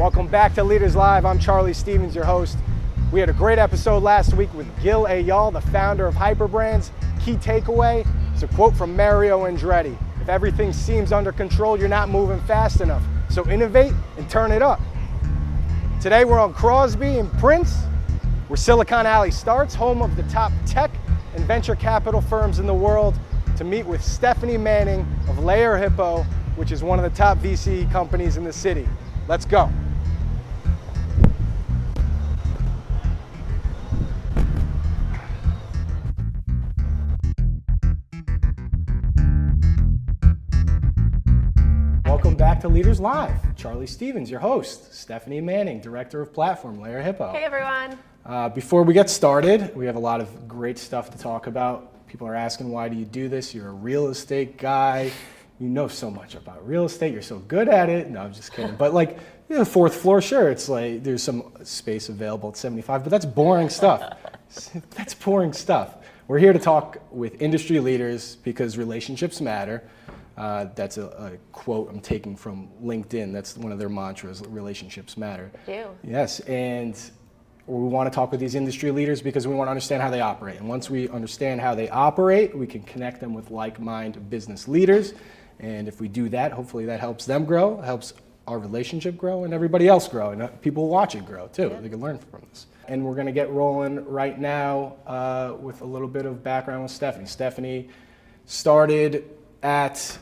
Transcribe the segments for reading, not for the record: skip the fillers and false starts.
Welcome back to Leaders Live. I'm Charlie Stevens, your host. We had a great episode last week with Gil Ayal, the founder of Hyperbrands. Key takeaway is a quote from Mario Andretti. If everything seems under control, you're not moving fast enough. So innovate and turn it up. Today we're on Crosby and Prince, where Silicon Alley starts, home of the top tech and venture capital firms in the world, to meet with Stephanie Manning of Lerer Hippeau, which is one of the top VC companies in the city. Let's go. Welcome back to Leaders Live. Charlie Stevens, your host. Stephanie Manning, Director of Platform, Lerer Hippeau. Hey everyone. Before we get started, we have a lot of great stuff to talk about. People are asking, why do you do this? You're a real estate guy. You know so much about real estate. You're so good at it. No, I'm just kidding. But like, you know, fourth floor, sure, it's like there's some space available at 75, but that's boring stuff. That's boring stuff. We're here to talk with industry leaders because relationships matter. That's a quote I'm taking from LinkedIn. That's one of their mantras, relationships matter. They do. Yes, and we want to talk with these industry leaders because we want to understand how they operate. And once we understand how they operate, we can connect them with like-minded business leaders. And if we do that, hopefully that helps them grow, helps our relationship grow, and everybody else grow, and people watching grow too. Yeah. They can learn from this. And we're going to get rolling right now with a little bit of background with Stephanie. Stephanie started at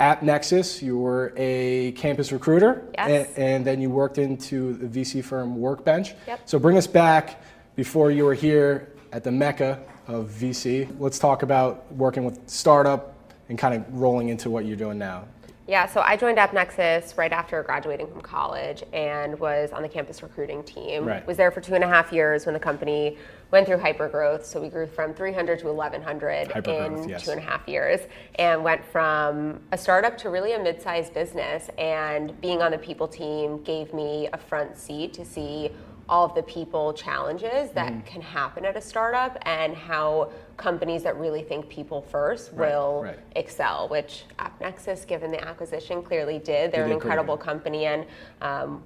AppNexus. You were a campus recruiter, yes. and then you worked into the VC firm Workbench. Yep. So bring us back before you were here at the Mecca of VC. Let's talk about working with startup and kind of rolling into what you're doing now. Yeah, so I joined AppNexus right after graduating from college and was on the campus recruiting team. Right. Was there for 2.5 years when the company went through hypergrowth. So we grew from 300 to 1,100 in yes. 2.5 years, and went from a startup to really a mid-sized business. And being on the people team gave me a front seat to see all of the people challenges that can happen at a startup and how companies that really think people first will excel, which AppNexus, given the acquisition, clearly did. They're an incredible company, and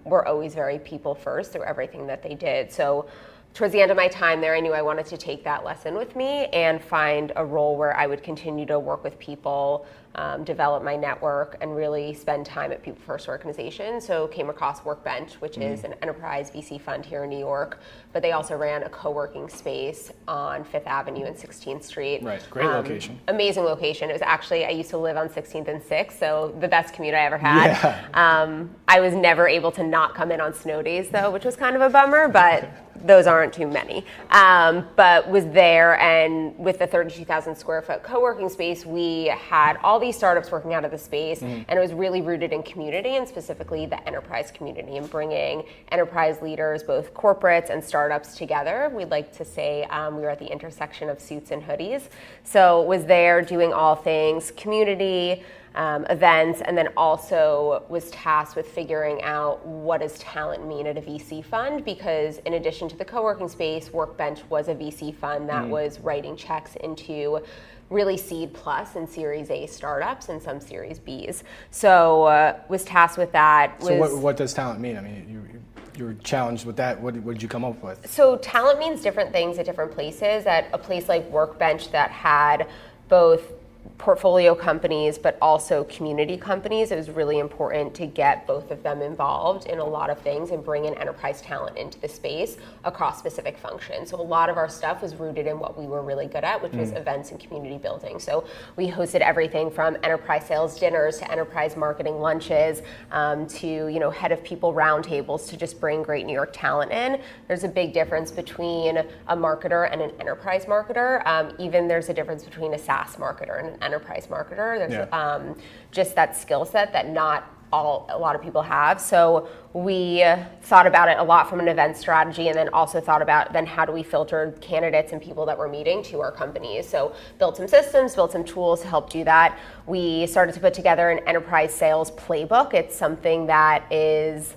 we're always very people first through everything that they did. So towards the end of my time there, I knew I wanted to take that lesson with me and find a role where I would continue to work with people, develop my network, and really spend time at people first organizations. So came across Workbench, which is an enterprise VC fund here in New York, but they also ran a co-working space on 5th Avenue and 16th Street. Right, great location. Amazing location. It was actually, I used to live on 16th and 6th, so the best commute I ever had. Yeah. I was never able to not come in on snow days though, which was kind of a bummer, but those aren't too many. But was there, and with the 32,000 square foot co-working space, we had all these startups working out of the space, and it was really rooted in community, and specifically the enterprise community, and bringing enterprise leaders, both corporates and startups, together. We'd like to say we were at the intersection of suits and hoodies. So was there doing all things community, events, and then also was tasked with figuring out what does talent mean at a VC fund, because in addition to the co-working space, Workbench was a VC fund that was writing checks into really seed plus and Series A startups and some Series Bs. So was tasked with that. So what does talent mean? I mean, you were challenged with that. What did you come up with? So talent means different things at different places. At a place like Workbench that had both portfolio companies but also community companies, it was really important to get both of them involved in a lot of things and bring in enterprise talent into the space across specific functions. So a lot of our stuff was rooted in what we were really good at, which was events and community building. So we hosted everything from enterprise sales dinners to enterprise marketing lunches, to head of people roundtables, to just bring great New York talent in. There's a big difference between a marketer and an enterprise marketer. Even there's a difference between a SaaS marketer and an enterprise marketer. There's just that skill set that not a lot of people have. So we thought about it a lot from an event strategy, and then also thought about then how do we filter candidates and people that we're meeting to our companies. So built some systems, built some tools to help do that. We started to put together an enterprise sales playbook. It's something that is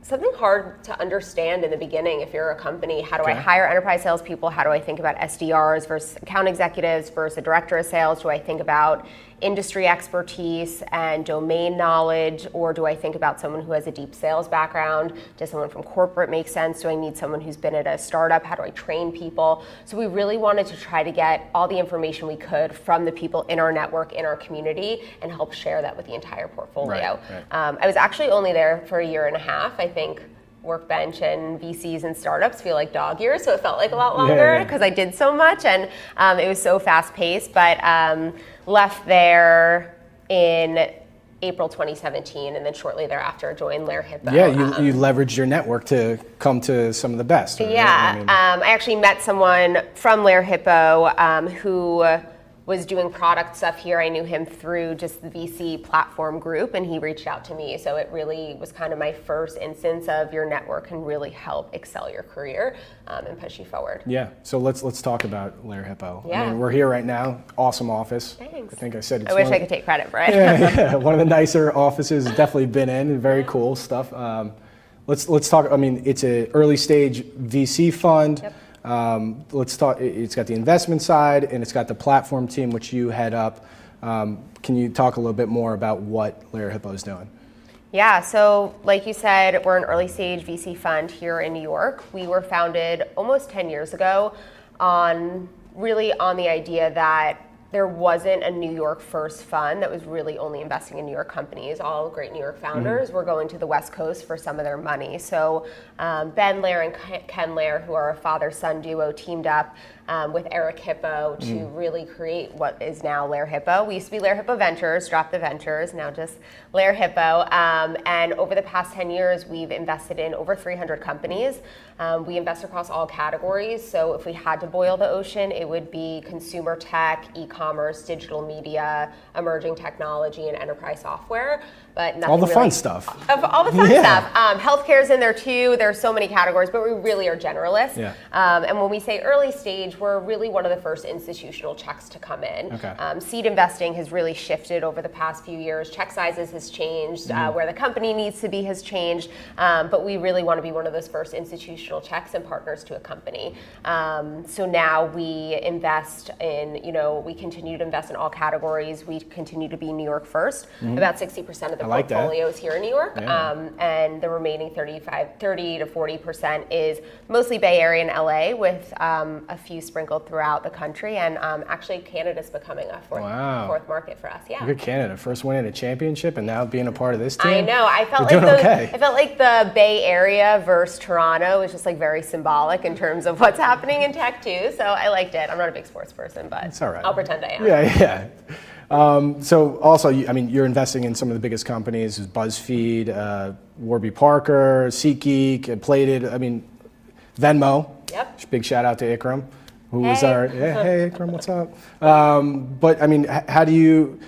something hard to understand in the beginning if you're a company. How do I hire enterprise salespeople? How do I think about SDRs versus account executives versus a director of sales? Do I think about industry expertise and domain knowledge, or do I think about someone who has a deep sales background? Does someone from corporate make sense? Do I need someone who's been at a startup? How do I train people? So we really wanted to try to get all the information we could from the people in our network, in our community, and help share that with the entire portfolio. Right. I was actually only there for a year and a half. I think Workbench and VCs and startups feel like dog years, so it felt like a lot longer because I did so much, and it was so fast paced, but left there in April 2017, and then shortly thereafter joined Lerer Hippeau. Yeah, you leveraged your network to come to some of the best. Right? Yeah, I actually met someone from Lerer Hippeau who was doing product stuff here. I knew him through just the VC platform group, and he reached out to me. So it really was kind of my first instance of your network can really help excel your career and push you forward. Yeah, so let's talk about Lerer Hippeau. Yeah. I mean, we're here right now, awesome office. Thanks. I think I said it's I wish I could take credit for it. yeah, one of the nicer offices, definitely been in, very cool stuff. Let's talk, I mean, it's an early stage VC fund. Yep. Let's talk, it's got the investment side and it's got the platform team, which you head up. Can you talk a little bit more about what Lerer Hippeau is doing? Yeah, so like you said, we're an early stage VC fund here in New York. We were founded almost 10 years ago on the idea that there wasn't a New York first fund that was really only investing in New York companies. All great New York founders were going to the West Coast for some of their money. So Ben Lerer and Ken Lerer, who are a father-son duo, teamed up with Eric Hippeau to really create what is now Lerer Hippeau. We used to be Lerer Hippeau Ventures, dropped the Ventures, now just Lerer Hippeau. And over the past 10 years, we've invested in over 300 companies. We invest across all categories. So if we had to boil the ocean, it would be consumer tech, e-commerce, digital media, emerging technology, and enterprise software. But nothing all the really, fun stuff. All the fun stuff. Healthcare's in there too. There's so many categories, but we really are generalists. Yeah. And when we say early stage, we're really one of the first institutional checks to come in. Okay. Seed investing has really shifted over the past few years. Check sizes has changed. Where the company needs to be has changed. But we really want to be one of those first institutional checks and partners to a company. So now we invest in, we continue to invest in all categories. We continue to be New York first. About 60% of the portfolio is here in New York. Yeah. And the remaining 30 to 40% is mostly Bay Area and LA, with a few sprinkled throughout the country. And actually Canada's becoming a fourth market for us. Yeah. Look at Canada, first winning a championship and now being a part of this team. I know. I felt like the Bay Area versus Toronto was just like very symbolic in terms of what's happening in tech too. So I liked it. I'm not a big sports person, but it's all right. I'll pretend I am. Yeah. So also, you're investing in some of the biggest companies, BuzzFeed, Warby Parker, SeatGeek, Plated. Venmo. Yep. Big shout out to Ikram, who was hey Ikram, what's up? But how do you?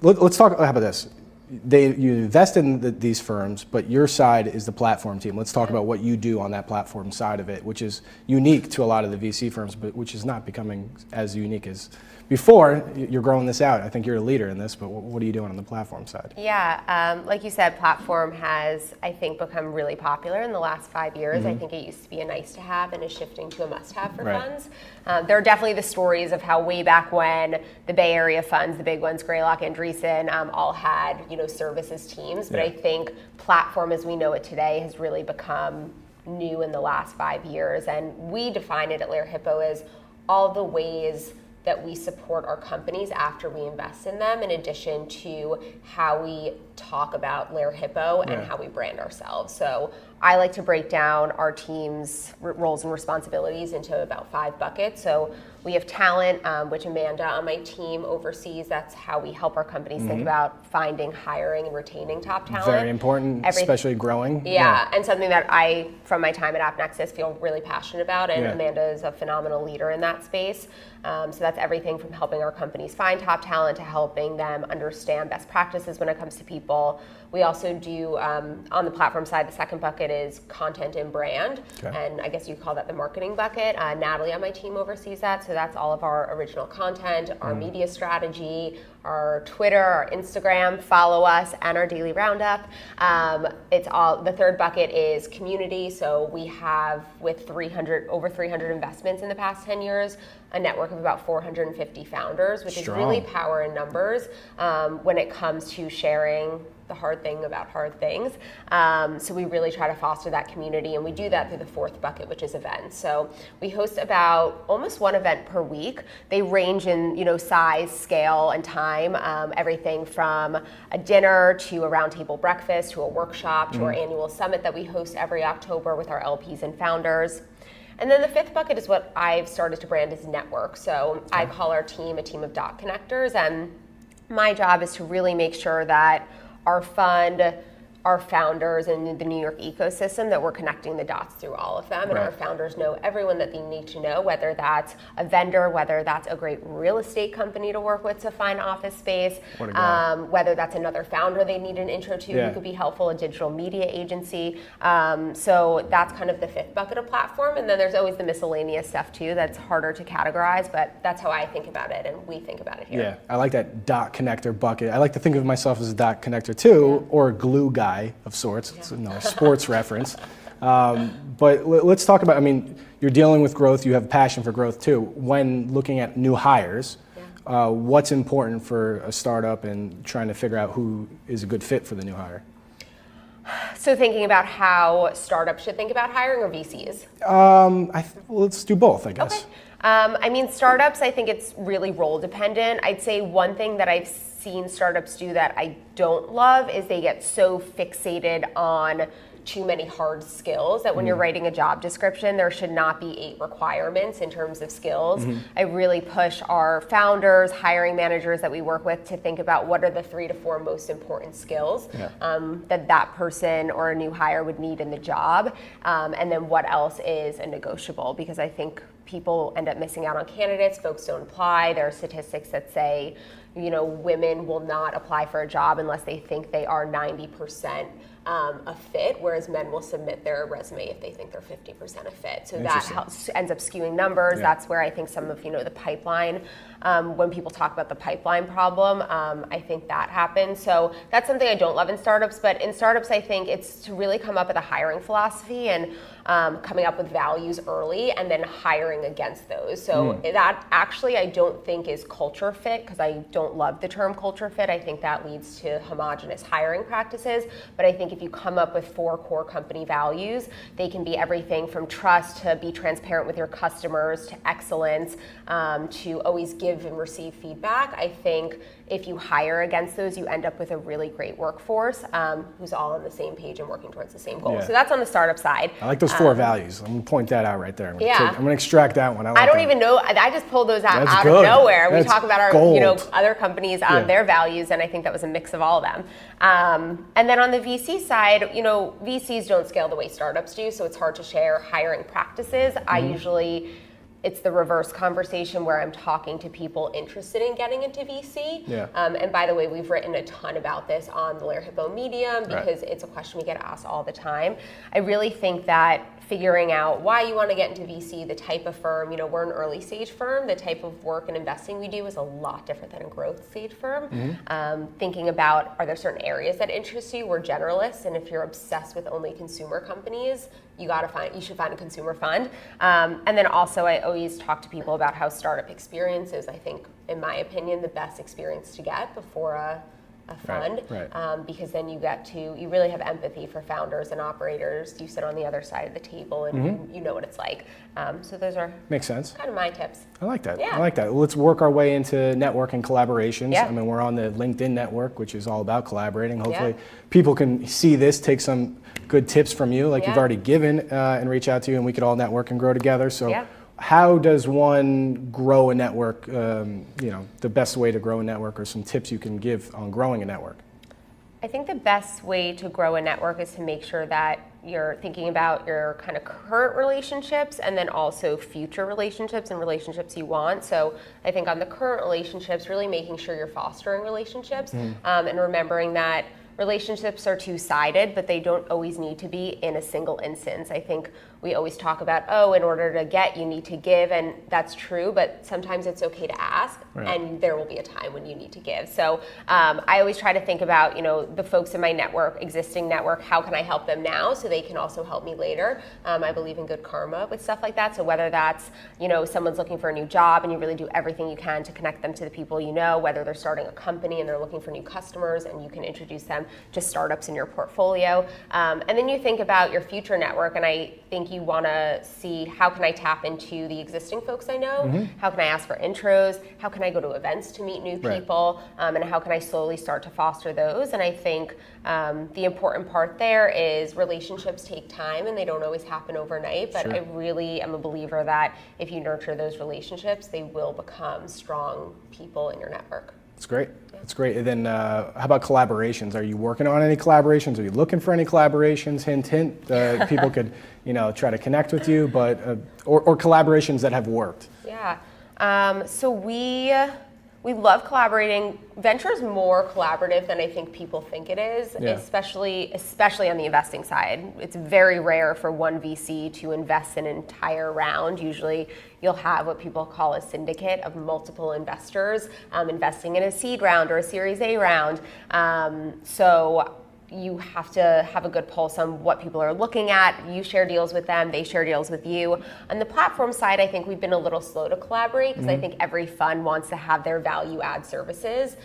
Let's talk. How about this? You invest in these firms, but your side is the platform team. Let's talk about what you do on that platform side of it, which is unique to a lot of the VC firms, but which is not becoming as unique as before. You're growing this out. I think you're a leader in this, but what are you doing on the platform side? Yeah, like you said, platform has, I think, become really popular in the last 5 years. I think it used to be a nice to have and is shifting to a must have for funds. There are definitely the stories of how way back when the Bay Area funds, the big ones, Greylock, Andreessen, all had, services teams. But I think platform as we know it today has really become new in the last 5 years. And we define it at Lerer Hippeau as all the ways that we support our companies after we invest in them, in addition to how we talk about Lerer Hippeau and how we brand ourselves. So I like to break down our team's roles and responsibilities into about 5 buckets. So we have talent, which Amanda on my team oversees. That's how we help our companies think about finding, hiring, and retaining top talent. Very important, especially growing. Yeah, and something that I, from my time at AppNexus, feel really passionate about, and Amanda is a phenomenal leader in that space. So that's everything from helping our companies find top talent to helping them understand best practices when it comes to people. We also do, on the platform side, the second bucket is content and brand. And I guess you call that the marketing bucket. Natalie on my team oversees that. So that's all of our original content, our media strategy, our Twitter, our Instagram, follow us, and our daily roundup. It's all, the third bucket is community. So we have, with over 300 investments in the past 10 years, a network of about 450 founders, which Strong. is really power in numbers when it comes to sharing the hard thing about hard things. So we really try to foster that community, and we do that through the fourth bucket, which is events. So we host about almost one event per week. They range in size, scale, and time. Everything from a dinner to a roundtable breakfast to a workshop to our annual summit that we host every October with our LPs and founders. And then the fifth bucket is what I've started to brand as network. So I call our team a team of dot connectors, and my job is to really make sure that our fund, our founders, and the New York ecosystem, that we're connecting the dots through all of them. And our founders know everyone that they need to know, whether that's a vendor, whether that's a great real estate company to work with to find office space, whether that's another founder they need an intro to who could be helpful, a digital media agency. So that's kind of the fifth bucket of platform. And then there's always the miscellaneous stuff too that's harder to categorize, but that's how I think about it and we think about it here. Yeah, I like that dot connector bucket. I like to think of myself as a dot connector too, or a glue guy of sorts. It's a sports reference. But let's talk about, you're dealing with growth, you have a passion for growth too. When looking at new hires, what's important for a startup and trying to figure out who is a good fit for the new hire? So thinking about how startups should think about hiring, or VCs? Let's do both, I guess. Okay. Startups, I think it's really role dependent. I'd say one thing that I've seen startups do that I don't love is they get so fixated on too many hard skills that when you're writing a job description, there should not be 8 requirements in terms of skills. I really push our founders, hiring managers that we work with to think about what are the 3 to 4 most important skills that person or a new hire would need in the job, and then what else is a negotiable, because I think people end up missing out on candidates. Folks don't apply. There are statistics that say, women will not apply for a job unless they think they are 90% a fit, whereas men will submit their resume if they think they're 50% a fit. So that ends up skewing numbers. Yeah. That's where I think some of the pipeline, when people talk about the pipeline problem, I think that happens. So that's something I don't love in startups. But in startups, I think it's to really come up with a hiring philosophy and coming up with values early and then hiring against those. So that actually I don't think is culture fit, because I don't love the term culture fit. I think that leads to homogenous hiring practices. But I think if you come up with 4 core company values, they can be everything from trust to be transparent with your customers to excellence, to always give and receive feedback. I think if you hire against those, you end up with a really great workforce who's all on the same page and working towards the same goal. Yeah. So that's on the startup side. I like those 4 values. I'm going to point that out right there. I'm going to extract that one. I don't even know. I just pulled those out of nowhere. We talk about our other companies, their values, and I think that was a mix of all of them. And then on the VC side, VCs don't scale the way startups do, so it's hard to share hiring practices. It's the reverse conversation where I'm talking to people interested in getting into VC. Yeah. And by the way, we've written a ton about this on the Lerer Hippeau Medium because it's a question we get asked all the time. I really think that figuring out why you want to get into VC, the type of firm, we're an early stage firm, the type of work and investing we do is a lot different than a growth stage firm. Thinking about, are there certain areas that interest you? We're generalists, and if you're obsessed with only consumer companies, you should find a consumer fund. And then also I always talk to people about how startup experience is, I think, in my opinion, the best experience to get before a fund, because then you really have empathy for founders and operators. You sit on the other side of the table and you know what it's like. So those are makes sense. Kind of my tips. I like that. Yeah. I like that. Let's work our way into network and collaborations. Yeah. We're on the LinkedIn network, which is all about collaborating. Hopefully people can see this, take some good tips from you, like you've already given, and reach out to you, and we could all network and grow together. So how does one grow a network, the best way to grow a network, or some tips you can give on growing a network? I think the best way to grow a network is to make sure that you're thinking about your kind of current relationships and then also future relationships and relationships you want. So I think on the current relationships, really making sure you're fostering relationships and remembering that relationships are two-sided, but they don't always need to be in a single instance. I think we always talk about, oh, in order to get, you need to give, and that's true, but sometimes it's okay to ask, and there will be a time when you need to give. So I always try to think about, the folks in my network, existing network, how can I help them now so they can also help me later? I believe in good karma with stuff like that. So whether that's, someone's looking for a new job and you really do everything you can to connect them to the people you know, whether they're starting a company and they're looking for new customers and you can introduce them to startups in your portfolio. And then you think about your future network, and I think you want to see, how can I tap into the existing folks I know? How can I ask for intros? How can I go to events to meet new people? And how can I slowly start to foster those? And I think the important part there is relationships take time and they don't always happen overnight, but I really am a believer that if you nurture those relationships, they will become strong people in your network. That's great. That's great. And then how about collaborations? Are you working on any collaborations? Are you looking for any collaborations? Hint, hint. People could, try to connect with you, but or collaborations that have worked. Yeah. So we love collaborating. Venture is more collaborative than I think people think it is, especially on the investing side. It's very rare for one VC to invest an entire round. Usually you'll have what people call a syndicate of multiple investors investing in a seed round or a Series A round. So you have to have a good pulse on what people are looking at. You share deals with them, they share deals with you. On the platform side, I think we've been a little slow to collaborate because I think every fund wants to have their value add services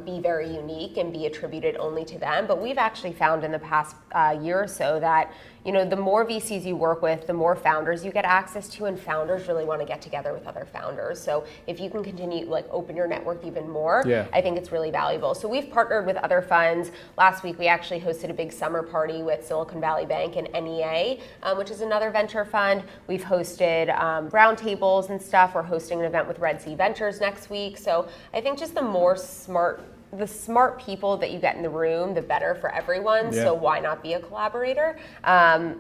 be very unique and be attributed only to them. But we've actually found in the past year or so that the more VCs you work with, the more founders you get access to, and founders really want to get together with other founders. So if you can continue open your network even more, I think it's really valuable. So we've partnered with other funds. Last week we actually hosted a big summer party with Silicon Valley Bank and NEA, which is another venture fund. We've hosted roundtables and stuff. We're hosting an event with Red Sea Ventures next week. So I think just the smart people that you get in the room, the better for everyone. So why not be a collaborator?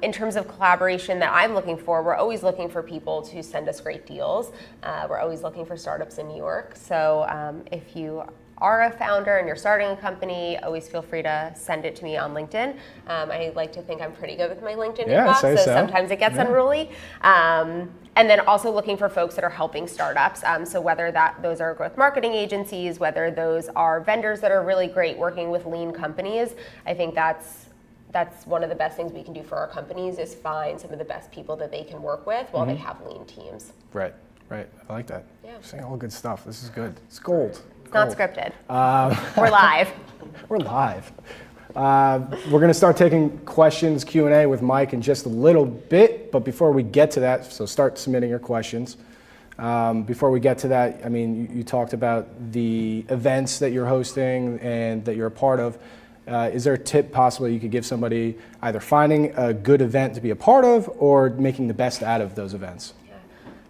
In terms of collaboration that I'm looking for, we're always looking for people to send us great deals. We're always looking for startups in New York. So if you are a founder and you're starting a company, always feel free to send it to me on LinkedIn. I like to think I'm pretty good with my LinkedIn inbox, so sometimes it gets unruly. And then also looking for folks that are helping startups. So whether those are growth marketing agencies, whether those are vendors that are really great working with lean companies, I think that's one of the best things we can do for our companies is find some of the best people that they can work with while they have lean teams. Right. I like that. Yeah. You're saying all good stuff. This is good. It's gold. It's not scripted. We're live. We're live. We're going to start taking questions, Q&A with Mike in just a little bit, but before we get to that, so start submitting your questions. Before we get to that, I mean, you talked about the events that you're hosting and that you're a part of. Is there a tip possibly you could give somebody either finding a good event to be a part of or making the best out of those events? Yeah.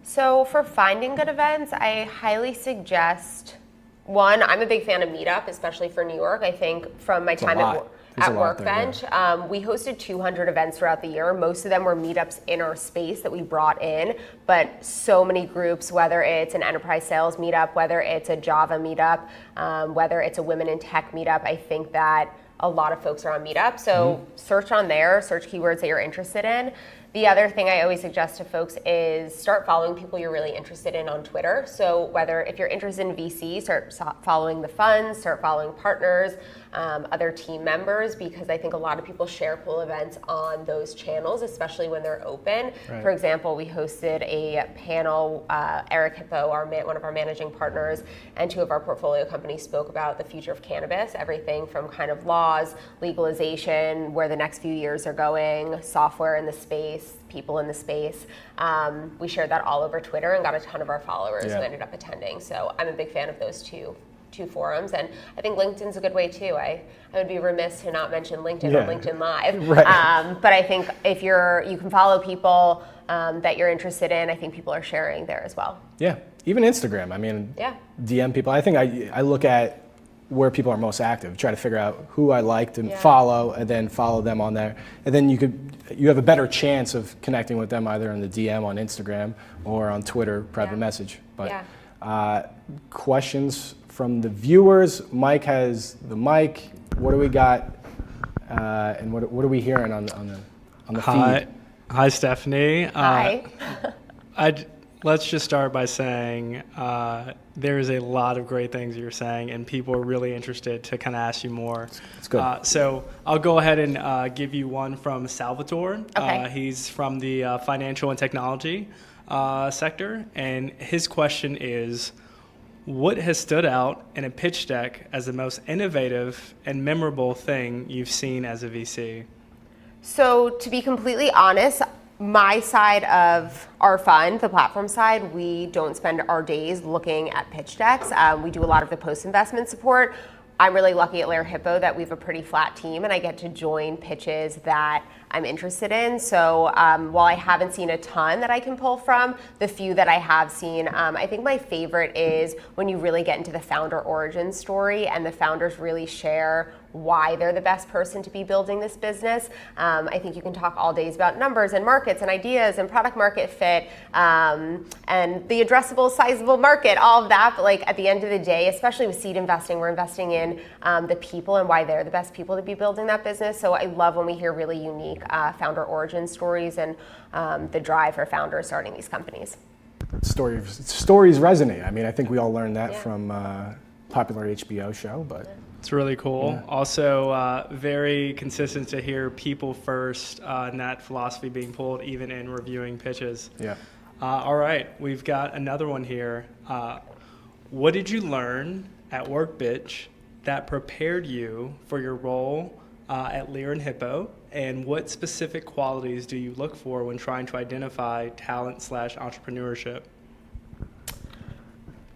So for finding good events, I highly suggest, one, I'm a big fan of Meetup, especially for New York. I think from my time at Workbench, we hosted 200 events throughout the year. Most of them were meetups in our space that we brought in, but so many groups, whether it's an enterprise sales meetup, whether it's a Java meetup, whether it's a women in tech meetup, I think that a lot of folks are on Meetup. So search on there, search keywords that you're interested in. The other thing I always suggest to folks is start following people you're really interested in on Twitter. So if you're interested in VC, start following the funds, start following partners, other team members, because I think a lot of people share cool events on those channels, especially when they're open. Right. For example, we hosted a panel, Eric Hippeau, one of our managing partners, and two of our portfolio companies spoke about the future of cannabis, everything from kind of laws, legalization, where the next few years are going, software in the space, people in the space. We shared that all over Twitter and got a ton of our followers who ended up attending. So I'm a big fan of those two forums, and I think LinkedIn's a good way too. I would be remiss to not mention LinkedIn on LinkedIn Live. Right. But I think if you can follow people that you're interested in, I think people are sharing there as well. Yeah, even Instagram. I mean, DM people. I think I look at where people are most active, try to figure out who I like to follow, and then follow them on there. And then you have a better chance of connecting with them either in the DM on Instagram or on Twitter, private message. But questions from the viewers. Mike has the mic. What do we got? And what are we hearing on the feed? Hi, Stephanie. Hi. Let's just start by saying there is a lot of great things you're saying, and people are really interested to kind of ask you more. That's good. So I'll go ahead and give you one from Salvatore. Okay. He's from the financial and technology sector, and his question is, what has stood out in a pitch deck as the most innovative and memorable thing you've seen as a VC? So to be completely honest, my side of our fund, the platform side, we don't spend our days looking at pitch decks. We do a lot of the post-investment support. I'm really lucky at Lerer Hippeau that we have a pretty flat team and I get to join pitches that I'm interested in. So while I haven't seen a ton that I can pull from, the few that I have seen, I think my favorite is when you really get into the founder origin story and the founders really share why they're the best person to be building this business. I think you can talk all days about numbers and markets and ideas and product market fit and the addressable, sizable market, all of that. But like at the end of the day, especially with seed investing, we're investing in the people and why they're the best people to be building that business. So I love when we hear really unique founder origin stories and the drive for founders starting these companies. Stories resonate. I mean, I think we all learned that from popular HBO show, but. It's really cool. Yeah. Also, very consistent to hear people first and that philosophy being pulled even in reviewing pitches. Yeah. All right, we've got another one here. What did you learn at Workbench that prepared you for your role at Lerer and Hippeau, and what specific qualities do you look for when trying to identify talent/entrepreneurship?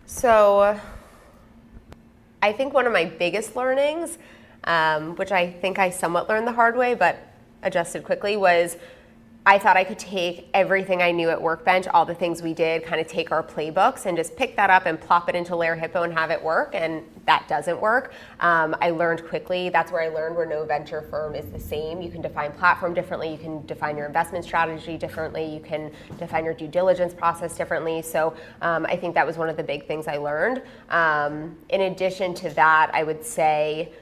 So I think one of my biggest learnings, which I think I somewhat learned the hard way, but adjusted quickly, was I thought I could take everything I knew at Workbench, all the things we did, kind of take our playbooks and just pick that up and plop it into Lerer Hippeau and have it work, and that doesn't work. I learned quickly, that's where I learned where no venture firm is the same. You can define platform differently, you can define your investment strategy differently, you can define your due diligence process differently. So I think that was one of the big things I learned. In addition to that, I would say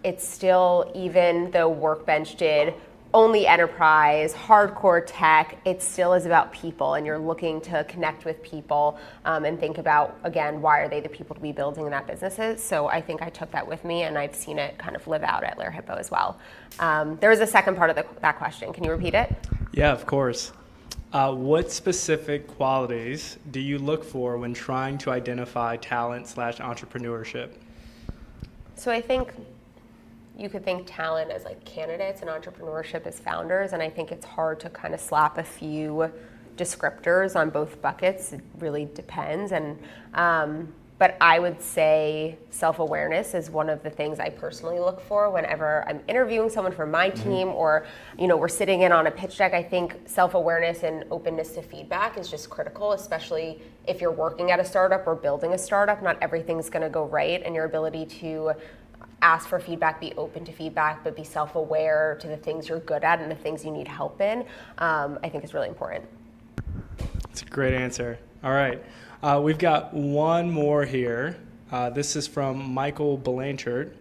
it's still, even though Workbench did only enterprise, hardcore tech, it still is about people, and you're looking to connect with people and think about, again, why are they the people to be building that businesses? So I think I took that with me, and I've seen it kind of live out at Lerer Hippeau as well. There was a second part of that question. Can you repeat it? Yeah, of course. What specific qualities do you look for when trying to identify talent/entrepreneurship? So I think you could think talent as like candidates and entrepreneurship as founders, and I think it's hard to kind of slap a few descriptors on both buckets. It really depends. And but I would say self-awareness is one of the things I personally look for whenever I'm interviewing someone for my team, or we're sitting in on a pitch deck. I think self-awareness and openness to feedback is just critical, especially if you're working at a startup or building a startup. Not everything's going to go right, and your ability to ask for feedback, be open to feedback, but be self-aware to the things you're good at and the things you need help in, I think is really important. That's a great answer. All right. We've got one more here. This is from Michael Blanchard.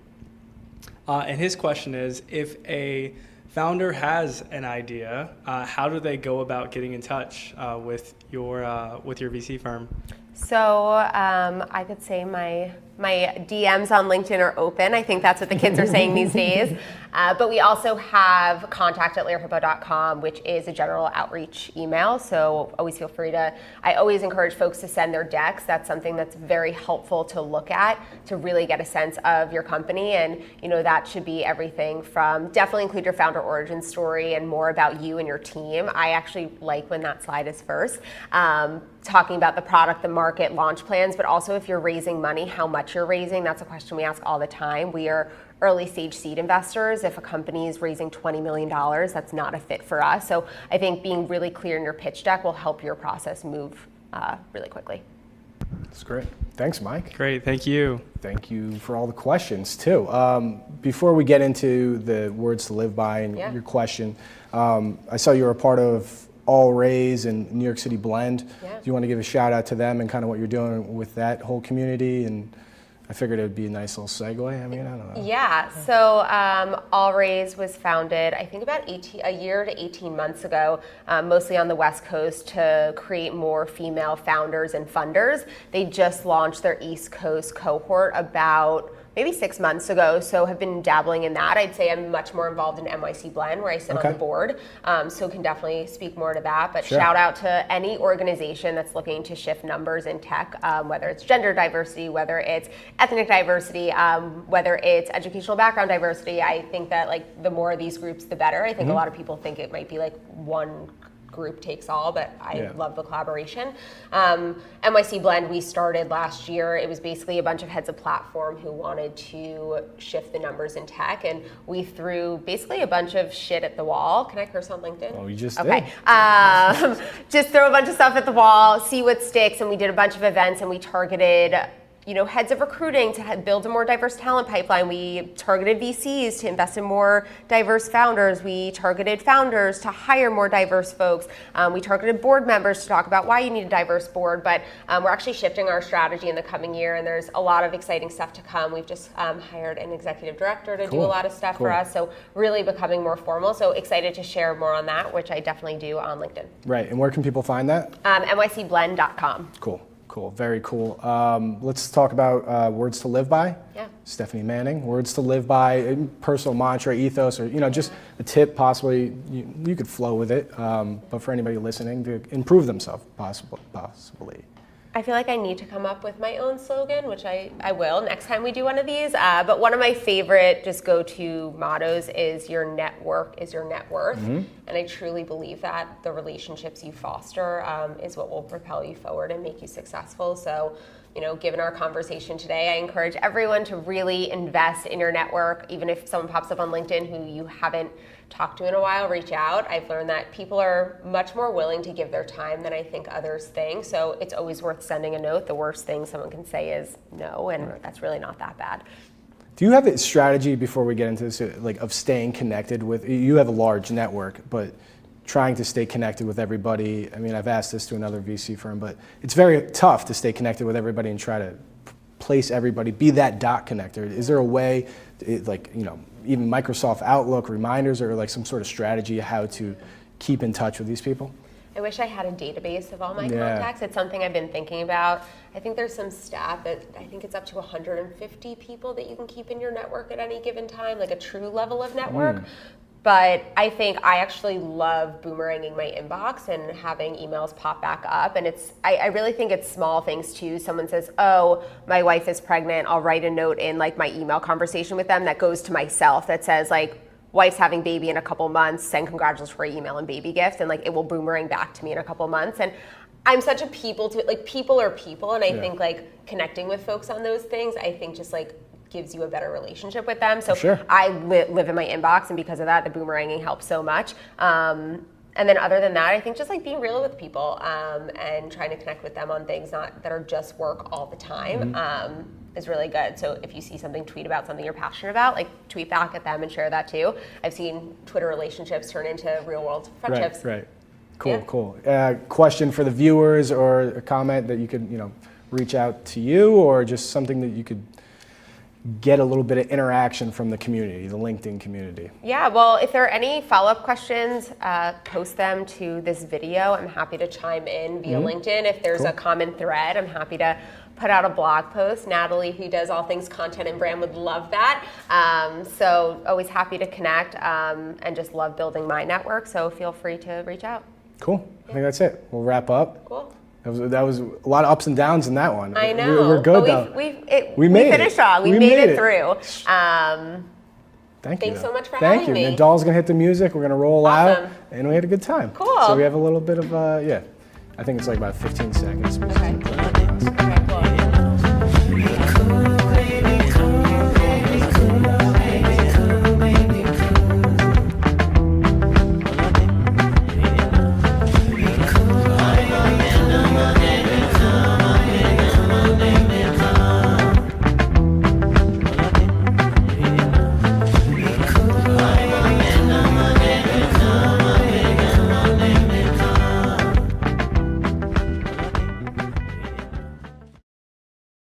And his question is, if a founder has an idea, how do they go about getting in touch with your VC firm? So I could say my DMs on LinkedIn are open. I think that's what the kids are saying these days. But we also have contact@lererhippeau.com, which is a general outreach email. So always feel free to, I always encourage folks to send their decks. That's something that's very helpful to look at to really get a sense of your company. And that should be everything from, definitely include your founder origin story and more about you and your team. I actually like when that slide is first. Talking about the product, the market, launch plans, but also if you're raising money, how much you're raising. That's a question we ask all the time. We are early stage seed investors. If a company is raising $20 million, that's not a fit for us. So I think being really clear in your pitch deck will help your process move really quickly. That's great. Thanks, Mike. Great, thank you. Thank you for all the questions, too. Before we get into the words to live by and your question, I saw you were a part of All Raise and New York City Blend. Yeah. Do you want to give a shout out to them and kind of what you're doing with that whole community and I figured it would be a nice little segue. I mean, I don't know. Yeah, so All Raise was founded, I think about a year to 18 months ago, mostly on the West Coast to create more female founders and funders. They just launched their East Coast cohort about maybe 6 months ago, so have been dabbling in that. I'd say I'm much more involved in NYC Blend, where I sit on the board, so can definitely speak more to that. But shout out to any organization that's looking to shift numbers in tech, whether it's gender diversity, whether it's ethnic diversity, whether it's educational background diversity. I think that like the more of these groups, the better. I think a lot of people think it might be like one group takes all, but I love the collaboration. NYC Blend we started last year. It was basically a bunch of heads of platform who wanted to shift the numbers in tech, and we threw basically a bunch of shit at the wall. Can I curse on LinkedIn? Oh, you just did. Just throw a bunch of stuff at the wall, see what sticks, and we did a bunch of events, and we targeted heads of recruiting to build a more diverse talent pipeline. We targeted VCs to invest in more diverse founders. We targeted founders to hire more diverse folks. We targeted board members to talk about why you need a diverse board. But we're actually shifting our strategy in the coming year, and there's a lot of exciting stuff to come. We've just hired an executive director to do a lot of stuff for us. So really becoming more formal. So excited to share more on that, which I definitely do on LinkedIn. Right, and where can people find that? nycblend.com. Cool, very cool. Let's talk about words to live by. Yeah. Stephanie Manning, words to live by, personal mantra, ethos, or just a tip. Possibly you could flow with it, but for anybody listening to improve themselves, possibly. I feel like I need to come up with my own slogan, which I will next time we do one of these. But one of my favorite just go-to mottos is your network is your net worth. And I truly believe that the relationships you foster is what will propel you forward and make you successful. So, given our conversation today, I encourage everyone to really invest in your network. Even if someone pops up on LinkedIn who you haven't talked to in a while, reach out. I've learned that people are much more willing to give their time than I think others think. So it's always worth sending a note. The worst thing someone can say is no, and that's really not that bad. Do you have a strategy before we get into this, like of staying connected with, you have a large network, but trying to stay connected with everybody? I mean, I've asked this to another VC firm, but it's very tough to stay connected with everybody and try to place everybody, be that dot connector. Is there a way, even Microsoft Outlook reminders or like some sort of strategy how to keep in touch with these people? I wish I had a database of all my contacts. It's something I've been thinking about. I think there's some stat that I think it's up to 150 people that you can keep in your network at any given time, like a true level of network. But I think I actually love boomeranging my inbox and having emails pop back up. And I really think it's small things too. Someone says, oh, my wife is pregnant. I'll write a note in like my email conversation with them that goes to myself that says like, wife's having baby in a couple months, send congratulatory email and baby gift. And like, it will boomerang back to me in a couple months. And I'm such a people are people. And I think like connecting with folks on those things, I think just like gives you a better relationship with them. So I live in my inbox, and because of that, the boomeranging helps so much. And then other than that, I think just like being real with people and trying to connect with them on things that are just work all the time is really good. So if you see something, tweet about something you're passionate about, like tweet back at them and share that too. I've seen Twitter relationships turn into real world friendships. Right. Cool. Question for the viewers or a comment that you could, reach out to you, or just something that you could get a little bit of interaction from the community, the LinkedIn community. Yeah, well, if there are any follow-up questions, post them to this video. I'm happy to chime in via LinkedIn. If there's a common thread, I'm happy to put out a blog post. Natalie, who does all things content and brand, would love that. So always happy to connect and just love building my network. So feel free to reach out. Cool. I think that's it. We'll wrap up. Cool. That was a lot of ups and downs in that one. I know. We're good though. We finished strong. We made it through. Thanks so much for having me. Nadal's going to hit the music. We're going to roll out. And we had a good time. Cool. So we have a little bit of, I think it's like about 15 seconds. Okay.